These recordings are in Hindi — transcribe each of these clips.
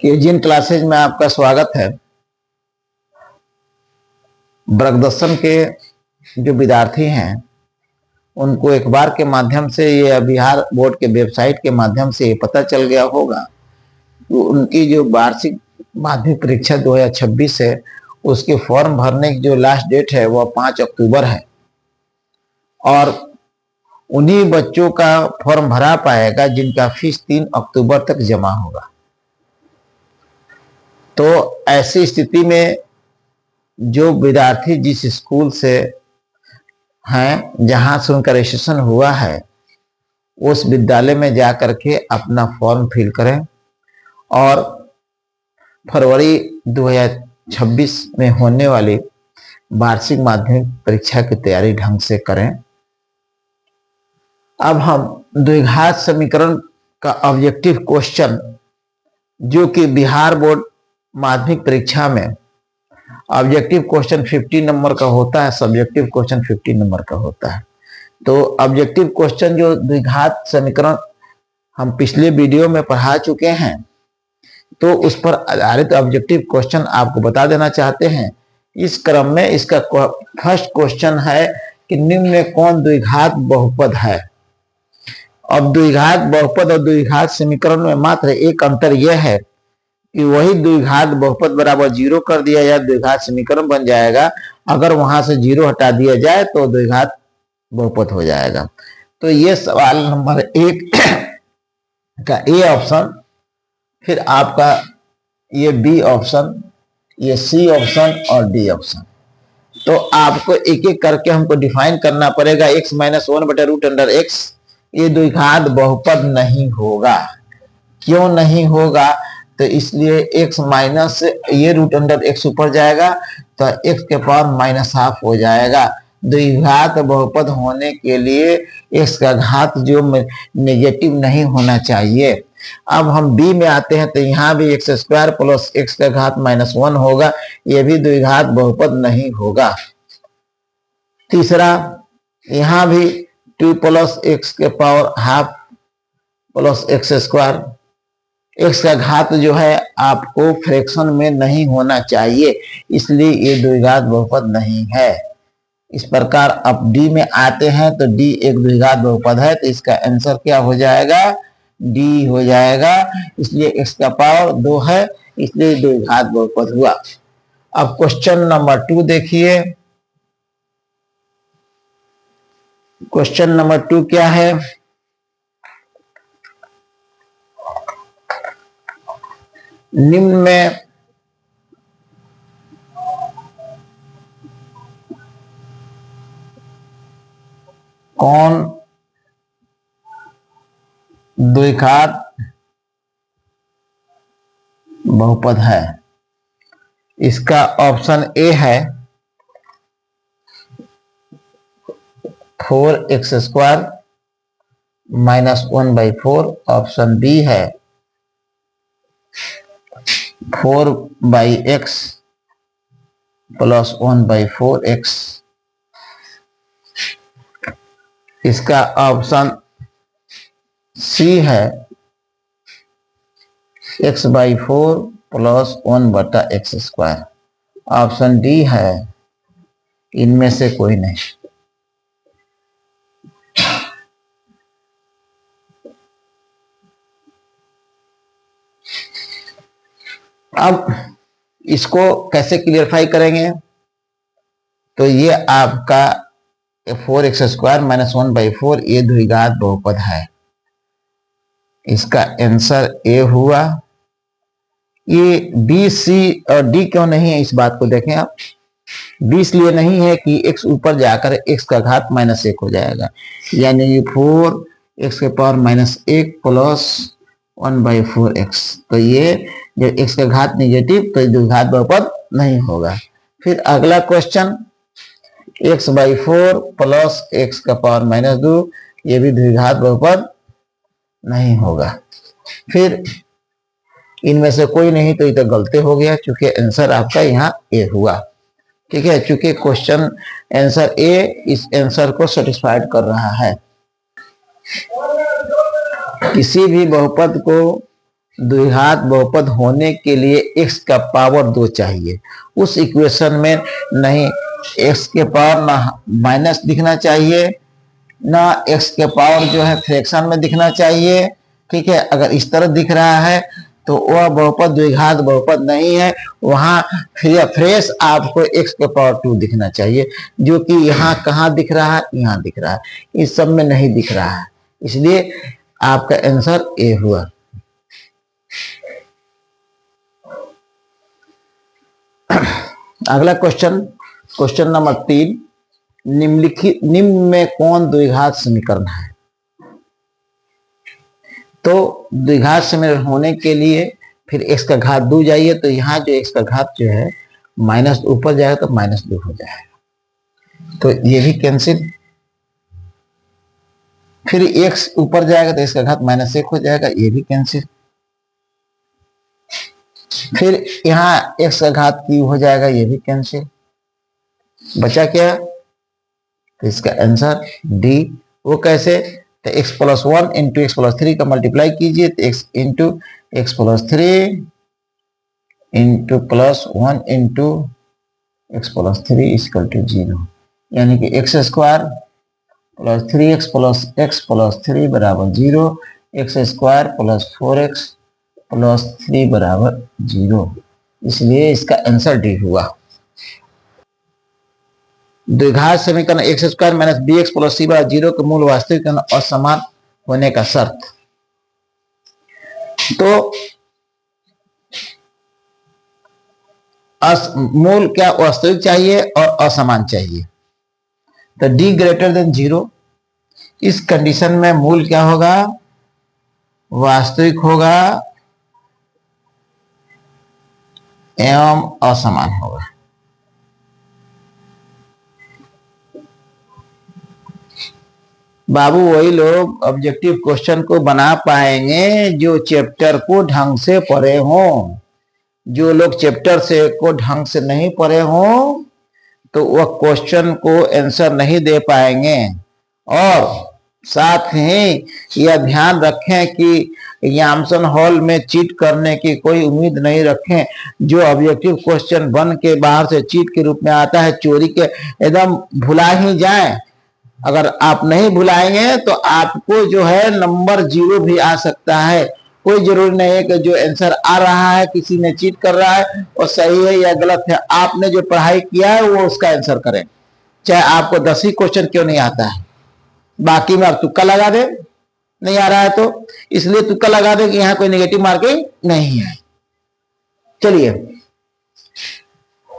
कि जिन क्लासेज में आपका स्वागत है। मार्गदर्शन के जो विद्यार्थी हैं उनको एक बार के माध्यम से ये बिहार बोर्ड के वेबसाइट के माध्यम से पता चल गया होगा तो उनकी जो वार्षिक माध्यमिक परीक्षा 2026 है उसके फॉर्म भरने की जो लास्ट डेट है वह 5 अक्टूबर है और उन्हीं बच्चों का फॉर्म भरा पाएगा जिनका फीस 3 अक्टूबर तक जमा होगा। तो ऐसी स्थिति में जो विद्यार्थी जिस स्कूल से हैं जहां से उनका रजिस्ट्रेशन हुआ है उस विद्यालय में जा करके अपना फॉर्म फिल करें और फरवरी 2026 में होने वाली वार्षिक माध्यमिक परीक्षा की तैयारी ढंग से करें। अब हम द्विघात समीकरण का ऑब्जेक्टिव क्वेश्चन जो कि बिहार बोर्ड माध्यमिक परीक्षा में ऑब्जेक्टिव क्वेश्चन 50 नंबर का होता है, सब्जेक्टिव क्वेश्चन 50 नंबर का होता है। तो ऑब्जेक्टिव क्वेश्चन जो द्विघात समीकरण हम पिछले वीडियो में पढ़ा चुके हैं तो उस पर आधारित ऑब्जेक्टिव क्वेश्चन आपको बता देना चाहते हैं। इस क्रम में इसका फर्स्ट क्वेश्चन है कि निम्न में कौन द्विघात बहुपद है। अब द्विघात बहुपद और द्विघात समीकरण में मात्र एक अंतर यह है कि वही द्विघात बहुपद बराबर 0 कर दिया जाए द्विघात समीकरण बन जाएगा, अगर वहां से 0 हटा दिया जाए तो द्विघात बहुपद हो जाएगा। तो ये सवाल नंबर 1 का ए ऑप्शन, फिर आपका ये बी ऑप्शन, ये सी ऑप्शन और डी ऑप्शन। तो आपको एक एक करके हमको डिफाइन करना पड़ेगा। x - 1/√x ये द्विघात बहुपद नहीं होगा। क्यों नहीं होगा? तो इसलिए x माइनस ये √x ऊपर जाएगा तो x के पावर -½ हो जाएगा। द्विघात बहुपद होने के लिए x का घात जो नेगेटिव नहीं होना चाहिए। अब हम b में आते हैं तो यहाँ भी x² + x का घात -1 होगा, यह भी द्विघात बहुपद नहीं होगा। तीसरा, यहाँ भी 2 + x के पावर ½ + x², x का घात जो है आपको फ्रैक्शन में नहीं होना चाहिए, इसलिए ये द्विघात बहुपद नहीं है। इस प्रकार अब डी में आते हैं तो डी एक द्विघात बहुपद है, तो इसका आंसर क्या हो जाएगा? डी हो जाएगा। इसलिए x का पावर 2 है, इसलिए द्विघात बहुपद हुआ। अब क्वेश्चन नंबर 2 देखिए। क्वेश्चन नंबर 2 क्या है? निम्न में कौन द्विघात बहुपद है? इसका ऑप्शन ए है 4x² - 1/4, ऑप्शन बी है 4x + 1/4x, इसका ऑप्शन सी है x/4 + 1/x², ऑप्शन डी है इनमें से कोई नहीं। अब इसको कैसे क्लियरफाई करेंगे? तो ये आपका 4x² - 1/4 ये द्विघात बहुपद है, इसका आंसर ए हुआ। ये बी, सी और डी क्यों नहीं है इस बात को देखें आप। बी इसलिए नहीं है कि x ऊपर जाकर x का घात -1 हो जाएगा, यानी 4x के पावर -1 + 1/4x, तो ये जब x का घात नेगेटिव तो द्विघात बहुपद नहीं होगा। फिर अगला क्वेश्चन x/4 + x का पावर -2, ये भी द्विघात बहुपद नहीं होगा। फिर इनमें से कोई नहीं तो इधर गलती हो गया, क्योंकि आंसर आपका यहाँ ए हुआ। ठीक है, क्योंकि क्वेश्चन आंसर ए इस आंसर को सेटिस्फाइड कर रहा है। किसी भी बहुपद को द्विघात बहुपद होने के लिए x का पावर 2 चाहिए। उस इक्वेशन में नहीं x के पावर ना माइनस दिखना चाहिए, ना x के पावर जो है फ्रैक्शन में दिखना चाहिए। ठीक है, अगर इस तरह दिख रहा है तो वह बहुपद द्विघात बहुपद नहीं है, वहां फ्रेश आपको x के पावर 2 दिखना चाहिए, जो कि यहाँ कहाँ दिख रहा है, यहाँ दिख रहा है, इस सब में नहीं दिख रहा है, इसलिए आपका आंसर ए हुआ। अगला क्वेश्चन नंबर 3, निम्न में कौन द्विघात समीकरण है? तो द्विघात समीकरण होने के लिए फिर x का घात 2 जाइए, तो यहाँ जो x का घात जो है माइनस ऊपर जाएगा तो -2 हो जाएगा, तो ये भी कैंसिल। फिर x ऊपर जाएगा तो इसका घात -1 हो जाएगा, ये भी कैंसिल। फिर यहाँ x का घात क्यूब हो जाएगा, ये भी कैंसिल। बचा क्या? तो इसका आंसर डी। वो कैसे? तो x plus 1 into x plus 3 का मल्टीप्लाई कीजिए, तो x into x plus 3 into plus 1 into x plus 3 equal to 0, यानी कि एक्स स्क्वायर प्लस 3x+x+3 बराबर 0, x square plus 4x plus 3 बराबर 0, इसलिए इसका आंसर डी हुआ। द्विघात समीकरण x square minus b x plus c बराबर 0 के मूल वास्तविक और समान होने का शर्त। तो मूल क्या वास्तविक चाहिए और असमान चाहिए, तो डी ग्रेटर देन 0। इस कंडीशन में मूल क्या होगा? वास्तविक होगा एवं असमान होगा। बाबू वही लोग ऑब्जेक्टिव क्वेश्चन को बना पाएंगे जो चैप्टर को ढंग से पढ़े हों। जो लोग चैप्टर से को ढंग से नहीं पढ़े हों तो वह क्वेश्चन को आंसर नहीं दे पाएंगे। और साथ ही यह ध्यान रखें कि एग्जामिनेशन हॉल में चीट करने की कोई उम्मीद नहीं रखें। जो ऑब्जेक्टिव क्वेश्चन बन के बाहर से चीट के रूप में आता है, चोरी के एकदम भुला ही जाएं। अगर आप नहीं भुलाएंगे तो आपको जो है नंबर 0 भी आ सकता है। कोई जरूरी नहीं है कि जो आंसर आ रहा है किसी ने चीट कर रहा है और सही है या गलत है। आपने जो पढ़ाई किया है वो उसका आंसर करें, चाहे आपको 10 ही क्वेश्चन क्यों नहीं आता है। बाकी में आप तुक्का लगा दे, नहीं आ रहा है तो इसलिए तुक्का लगा दे कि यहाँ कोई नेगेटिव मार्किंग नहीं है। चलिए,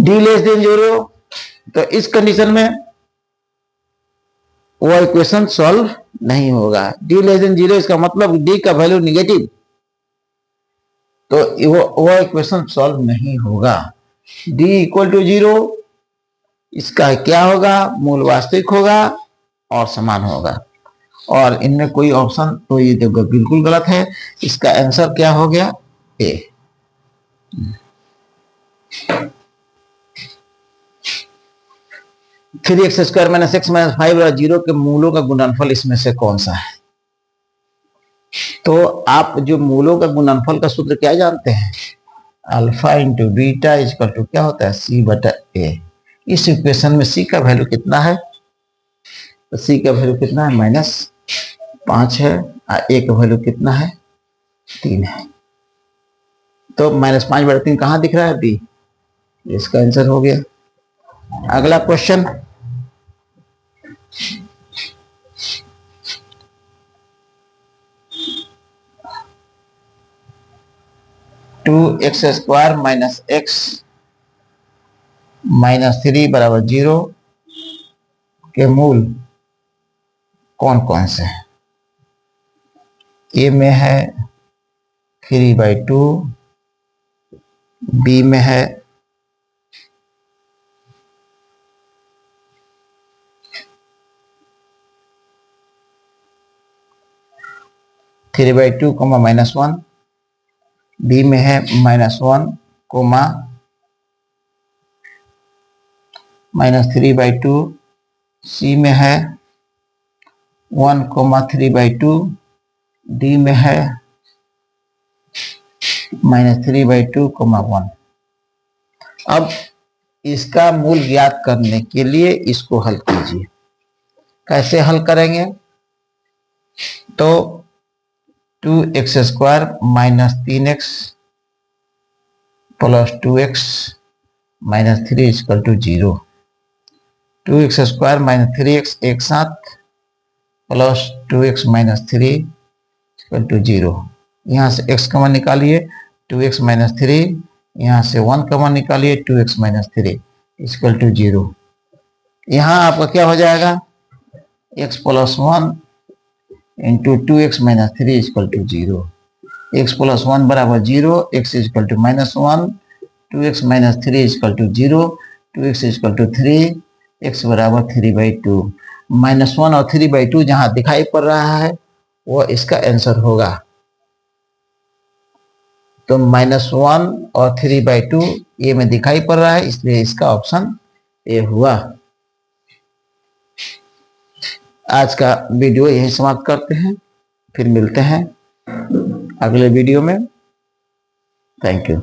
डी लेस देन 0, तो इस कंडीशन में वो इक्वेशन सॉल्व नहीं होगा। डी लेस देन 0 इसका मतलब डी का वैल्यू निगेटिव, तो वो इक्वेशन सॉल्व नहीं होगा। डी इक्वल टू 0, इसका क्या होगा? मूल वास्तविक होगा और समान होगा। और इनमें कोई ऑप्शन तो ये तो बिल्कुल गलत है। इसका आंसर क्या हो गया? ए। फिर x square minus x minus 5 के मूलों का गुणनफल इसमें से कौन सा है? तो आप जो मूलों का गुणनफल का सूत्र क्या जानते हैं? Alpha into beta equal to क्या होता है? सी बटा ए। इस इक्वेशन में सी का वैल्यू कितना है? तो सी का वैल्यू कितना है? -5 है। ए का वैल्यू कितना है? 3 है। तो -5/3 कहां दिख रहा है? बी। इसका आंसर हो गया। अगला question, two x square minus x minus 3 बराबर 0 के मूल कौन कौन से हैं? ए में है 3/2, बी में है 3/2 -1, बी में है -1 -3/2, सी में है 1 3/2, डी में है -3/2, 1। अब इसका मूल ज्ञात करने के लिए इसको हल कीजिए। कैसे हल करेंगे? तो 2x² - 3x + 2x - 3 = 0। 2x² - 3x एक साथ प्लस 2x - 3 = 0। यहाँ से x कॉमन निकालिए, 2x - 3, यहाँ से 1 कॉमन निकालिए, 2x - 3 = 0। यहाँ आपका क्या हो जाएगा? x + 1 × 2x - 3 = 0। x + 1 = 0, x = -1, 2x - 3 = 0, 2x = 3, x = 3/2। -1 और 3/2 जहां दिखाई पड़ रहा है वो इसका आंसर होगा। तो -1 और 3/2 ये में दिखाई पड़ रहा है, इसलिए इसका ऑप्शन ए हुआ। आज का वीडियो यही समाप्त करते हैं, फिर मिलते हैं अगले वीडियो में। Thank you.